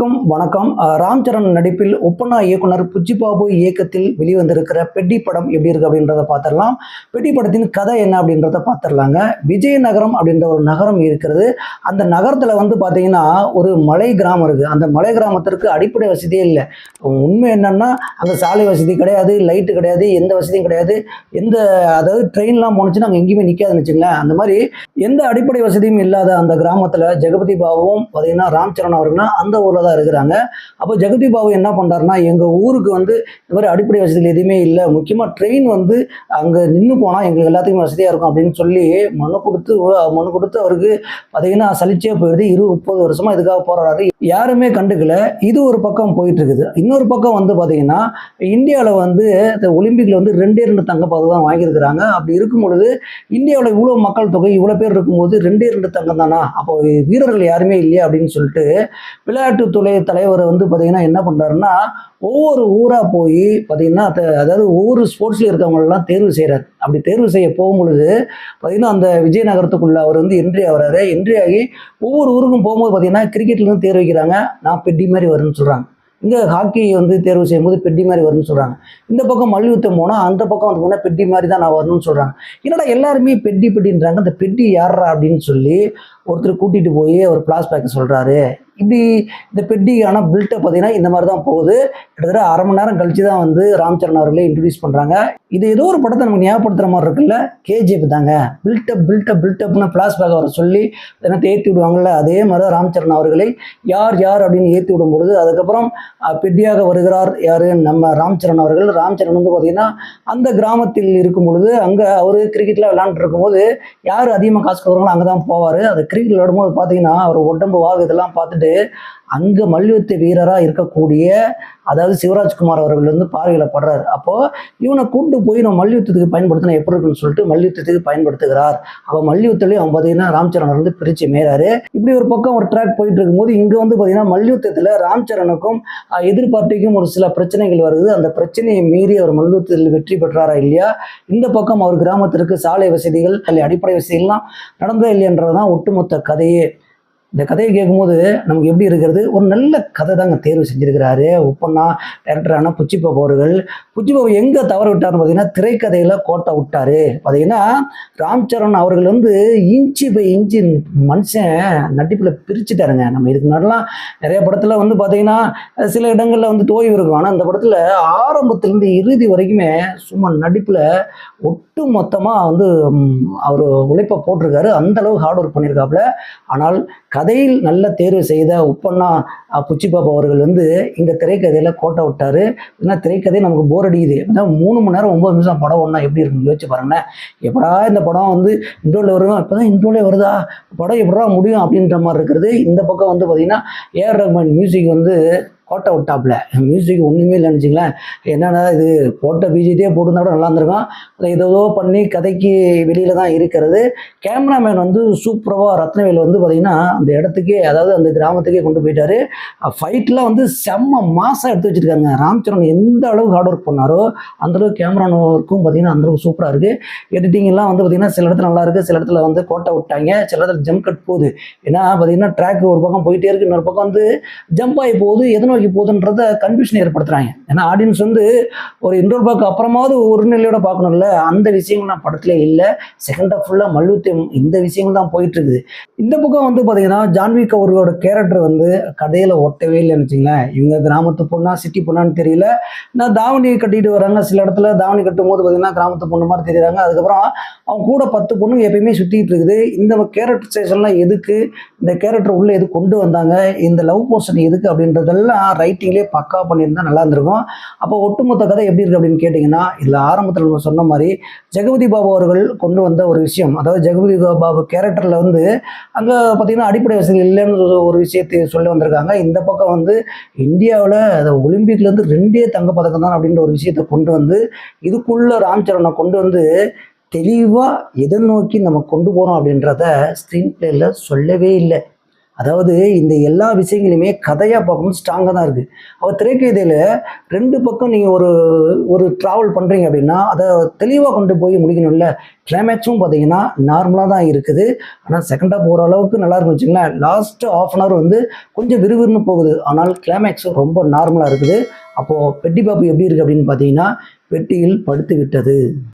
அனைவருக்கும் வணக்கம். ராம் சரண் நடிப்பில் ஒப்பனா இயக்குனர் புச்சிபாபு இயக்கத்தில் வெளிவந்திருக்கிற பெட்டி படம் எப்படி இருக்கு அப்படின்றத பார்த்துடலாம். பெட்டி படத்தின் கதை என்ன அப்படின்றத பார்த்துடலாங்க. விஜயநகரம் அப்படின்ற ஒரு நகரம் இருக்கிறது. அந்த நகரத்தில் பார்த்தீங்கன்னா ஒரு மலை கிராமம் இருக்குது. அந்த மலை கிராமத்திற்கு அடிப்படை வசதியே இல்லை. உண்மை என்னன்னா அங்கே சாலை வசதி கிடையாது, லைட்டு கிடையாது, எந்த வசதியும் கிடையாது. அதாவது ட்ரெயின்லாம் போனுச்சுன்னா அங்கே எங்கேயுமே நிற்காதுன்னு வச்சுங்களேன். அந்த மாதிரி எந்த அடிப்படை வசதியும் இல்லாத அந்த கிராமத்தில் ஜெகபதி பாபுவும் பார்த்தீங்கன்னா ராம் சரண் அவர்கள்னா அந்த ஊரில் தான் இருக்கிறாங்க. அப்போ ஜெகதி பாபு என்ன பண்ணுறாருன்னா, எங்கள் ஊருக்கு இந்த மாதிரி அடிப்படை வசதிகள் எதுவுமே இல்லை, முக்கியமாக ட்ரெயின் அங்கே நின்று போனால் எங்களுக்கு எல்லாத்துக்கும் வசதியாக இருக்கும் அப்படின்னு சொல்லி மனு கொடுத்து அவருக்கு பார்த்தீங்கன்னா சலிச்சே போயிடுது. 20-30 வருஷமாக இதுக்காக போராடுறாரு, யாருமே கண்டுக்கல. இது ஒரு பக்கம் போயிட்டு இருக்குது. இன்னொரு பக்கம் பார்த்தீங்கன்னா இந்தியாவில் ஒலிம்பிக்கில் 2 தங்கப்பதக்கம் தான் வாங்கியிருக்கிறாங்க. அப்படி இருக்கும் பொழுது இந்தியாவில் இவ்வளோ மக்கள் தொகை, இவ்வளோ பேர் இருக்கும்போது 2 தங்கம் தானா, அப்போ வீரர்கள் யாருமே இல்லையா அப்படின்னு சொல்லிட்டு விளையாட்டுத்துறை தலைவர் பார்த்தீங்கன்னா என்ன பண்ணுறாருன்னா, ஒவ்வொரு ஊராக போய் பார்த்தீங்கன்னா அதாவது ஒவ்வொரு ஸ்போர்ட்ஸில் இருக்கவங்களெல்லாம் தேர்வு செய்கிறார். அப்படி தேர்வு செய்ய போகும்பொழுது பார்த்தீங்கன்னா அந்த விஜயநகரத்துக்குள்ளே அவர் என்ட்ரி ஆகிறாரு. என்ட்ரி ஆகி ஒவ்வொரு ஊருக்கும் போகும்போது பார்த்தீங்கன்னா கிரிக்கெட்லேருந்து தேர்வு வைக்கிறாங்க, நான் பெட்டி மாதிரி வரும்னு சொல்கிறாங்க. இங்கே ஹாக்கி தேர்வு செய்யும்போது பெட்டி மாதிரி வரும்னு சொல்கிறாங்க. இந்த பக்கம் மல்யுத்தம் போனால் அந்த பக்கம் போனால் பெட்டி மாதிரி தான் நான் வரணும்னு சொல்கிறாங்க. என்னடா எல்லாருமே பெட்டின்றாங்க, அந்த பெட்டி யாரா அப்படின்னு சொல்லி ஒருத்தர் கூட்டிகிட்டு போய் அவர் ஃப்ளாஷ்பேக் சொல்கிறாரு. இப்படி இந்த பெட்டிக்கான பில்ட்டை பார்த்தீங்கன்னா இந்த மாதிரி தான் போகுது. கிட்டத்தட்ட அரை மணி நேரம் கழிச்சு தான் ராம் சரண் அவர்களே இன்ட்ரடியூஸ் பண்ணுறாங்க. இது ஏதோ ஒரு படத்தை நமக்கு ஞாபகப்படுத்துகிற மாதிரி இருக்குல்ல, கேஜிஎஃப் தாங்க. பில்டப்னு ஃப்ளாஷ்பேக் அவரை சொல்லி என்னத்தை ஏற்றி விடுவாங்கள்ல, அதே மாதிரி தான் ராம் சரண் அவர்களை யார் அப்படின்னு ஏற்றி விடும்பொழுது அதுக்கப்புறம் பெட்டியாக வருகிறார் யார், நம்ம ராம் சரண் அவர்கள். ராம் சரண் பார்த்தீங்கன்னா அந்த கிராமத்தில் இருக்கும் பொழுது அங்கே அவர் கிரிக்கெட்டில் விளையாண்டுட்டு இருக்கும்போது யார் அதிகமாக காசு கொடுக்குறாங்களோ அங்கே தான் போவார். அது கிரிக்கெட் விளையாடும்போது பார்த்தீங்கன்னா அவர் உடம்பு வாகு இதெல்லாம் பார்த்துட்டு அங்கே மல்யுத்த வீரராக இருக்கக்கூடிய அதாவது சிவராஜ்குமார் அவர்கள் பார்வையில் படுறாரு. அப்போது இவனை கூப்பிட்டு போய் நம்ம மல்யுத்தத்துக்கு பயன்படுத்தினா எப்படி இருக்குன்னு சொல்லிட்டு மல்யுத்தத்துக்கு பயன்படுத்துகிறார். அப்போ மல்யுத்தலையும் அவன் பார்த்தீங்கன்னா ராம் சரண் பிரித்து மேறாரு. இப்படி ஒரு பக்கம் ஒரு ட்ராக் போயிட்டு இருக்கும்போது இங்கே பார்த்தீங்கன்னா மல்யுத்தத்தில் ராம் சரணுக்கும் எதிர்பார்ட்டிக்கும் ஒரு சில பிரச்சனைகள் வருது. அந்த பிரச்சனையை மீறி அவர் மல்யுத்தத்தில் வெற்றி பெற்றாரா இல்லையா, இந்த பக்கம் அவர் கிராமத்திற்கு சாலை வசதிகள் அடிப்படை வசதிகள்லாம் நடந்ததா இல்லையன்றதுதான் ஒட்டுமொத்த கதையே. இந்த கதையை கேட்கும்போது நமக்கு எப்படி இருக்கிறது, ஒரு நல்ல கதை தாங்க தேர்வு செஞ்சுருக்கிறாரு ஒப்பனா டேரக்டரான புச்சிபாபு அவர்கள். புச்சிபாபு எங்கே தவற விட்டார்னு பார்த்தீங்கன்னா திரைக்கதையில் கோட்டை விட்டார். பார்த்தீங்கன்னா ராம் சரண் அவர்கள் இன்ச்சு பை இன்ச்சு மனுஷன் நடிப்பில் பிரிச்சுட்டாருங்க. நம்ம இதுக்கு முன்னாடிலாம் நிறைய படத்தில் பார்த்தீங்கன்னா சில இடங்களில் தோய்வு இருக்கும். ஆனால் அந்த படத்தில் ஆரம்பத்திலேருந்து இறுதி வரைக்குமே சும்மா நடிப்பில் ஒட்டு மொத்தமாக அவர் உழைப்பை போட்டிருக்காரு. அந்தளவு ஹார்ட் ஒர்க் பண்ணியிருக்காப்புல. ஆனால் கதையில் நல்ல தேர்வு செய்த ஒப்பனா புச்சிபாபு அவர்கள் இங்கே திரைக்கதையில் கோட்டை விட்டார். ஏன்னா திரைக்கதை நமக்கு போர் அடிக்குது. 3 மணி நேரம் 9 நிமிஷம் படம் ஒன்றா எப்படி இருக்குன்னு யோசிச்சு பாருங்களேன். எப்படா இந்த படம் இன்ட்ரோவில் வரும், இப்போ தான் இன்ட்ரோலே வருதா, படம் எப்படா முடியும் அப்படின்ற மாதிரி இருக்கிறது. இந்த பக்கம் பார்த்தீங்கன்னா ஏஆர் ரஹ்மான் மியூசிக் கோட்டை விட்டாப்புல. மியூசிக் ஒன்றுமே இல்லைன்னு வச்சுங்களேன். என்னன்னா இது போட்ட பிஜிட்டே போட்டுருந்தா கூட நல்லா இருந்திருக்கும். அதை ஏதோ பண்ணி கதைக்கு வெளியில் தான் இருக்கிறது. கேமராமேன் சூப்பராக ரத்னவேல் பார்த்தீங்கன்னா அந்த இடத்துக்கே அதாவது அந்த கிராமத்துக்கே கொண்டு போயிட்டாரு. ஃபைட்லாம் செம்ம மாசாக எடுத்து வச்சுருக்காங்க. ராம் சரண் எந்த அளவுக்கு ஹார்ட் ஒர்க் பண்ணாரோ அந்தளவுக்கு கேமரா ஒர்க்கும் பார்த்தீங்கன்னா அந்தளவுக்கு சூப்பராக இருக்குது. எடிட்டிங் எல்லாம் பார்த்தீங்கன்னா சில இடத்துல நல்லா இருக்குது, சில இடத்துல கோட்டை விட்டாங்க, சில இடத்துல ஜம்ப் கட் போகுது. ஏன்னா பார்த்தீங்கன்னா ட்ராக் ஒரு பக்கம் போயிட்டே இருக்குது, இன்னொரு பக்கம் ஜம்ப் ஆகி போகுது, எதனோ போகுதுன்றத கன்ஃபியூஷன் ஏற்படுத்துறாங்க. ஏன்னா ஆடியன்ஸ் ஒரு இன்ட்ரோல் பார்க்க அப்புறமாவது ஒரு நிலையோட பார்க்கணும்ல, அந்த விஷயங்கள்லாம் படத்துல இல்லை. செகண்ட் ஹாஃப் ஃபுல்லாக மல்யுத்தம் இந்த விஷயங்கள் தான் போயிட்டு இருக்குது. இந்த பக்கம் பார்த்தீங்கன்னா ஜான்வி கவுரோட கேரக்டர் கதையில ஒட்டவே இல்லைன்னு வச்சுங்களேன். இவங்க கிராமத்து பொண்ணா சிட்டி பொண்ணான்னு தெரியல. நான் தாவணி கட்டிட்டு வராங்க, சில இடத்துல தாவணி கட்டும் போது பார்த்தீங்கன்னா கிராமத்து பொண்ணு மாதிரி தெரியுறாங்க. அதுக்கப்புறம் அவங்க கூட 10 பொண்ணுங்க எப்பயுமே சுற்றிட்டு இருக்குது. இந்த கேரக்டரைசேஷன்லாம் எதுக்கு, இந்த கேரக்டர் உள்ள எது கொண்டு வந்தாங்க, இந்த லவ் போர்ஷன் எதுக்கு அப்படின்றதெல்லாம் ரைட்டிங்லேயே பக்கா பண்ணியிருந்தால் நல்லா இருந்திருக்கும். அப்போ ஒட்டுமொத்த கதை எப்படி இருக்குது அப்படின்னு கேட்டிங்கன்னா, இதில் ஆரம்பத்தில் நம்ம சொன்ன மாதிரி ஜெகபதி பாபு அவர்கள் கொண்டு வந்த ஒரு விஷயம், அதாவது ஜெகபதி பாபு கேரக்டரில் அங்கே பார்த்திங்கன்னா அடிப்படை வசதி இல்லைன்னு ஒரு விஷயத்தை சொல்லி வந்திருக்காங்க. இந்த பக்கம் இந்தியாவில் ஒலிம்பிக்லேருந்து 2 தங்கப்பதக்கம் தான் அப்படின்ற ஒரு விஷயத்தை கொண்டு இதுக்குள்ளே ராம் சரணை கொண்டு தெளிவாக எதை நோக்கி நம்ம கொண்டு போகிறோம் அப்படின்றத ஸ்க்ரீன் பிளேயில் சொல்லவே இல்லை. அதாவது இந்த எல்லா விஷயங்களையுமே கதையாக பார்க்கும்போது ஸ்ட்ராங்காக தான் இருக்குது. அவர் திரைக்கதையில் 2 பக்கம் நீங்கள் ஒரு ஒரு ட்ராவல் பண்ணுறீங்க அப்படின்னா அதை தெளிவாக கொண்டு போய் முடிக்கணும்ல. கிளைமேக்ஸும் பார்த்தீங்கன்னா நார்மலாக தான் இருக்குது. ஆனால் செகண்ட் ஹாஃப் ஓரளவுக்கு நல்லா இருக்குன்னு வச்சுங்களேன். லாஸ்ட்டு ½ hour வந்து கொஞ்சம் விறுவிறுன்னு போகுது. ஆனால் கிளைமேக்ஸ் ரொம்ப நார்மலாக இருக்குது. அப்போது பெட்டி பாப்பு எப்படி இருக்குது அப்படின்னு பார்த்தீங்கன்னா, பெட்டியில் படுத்து விட்டது.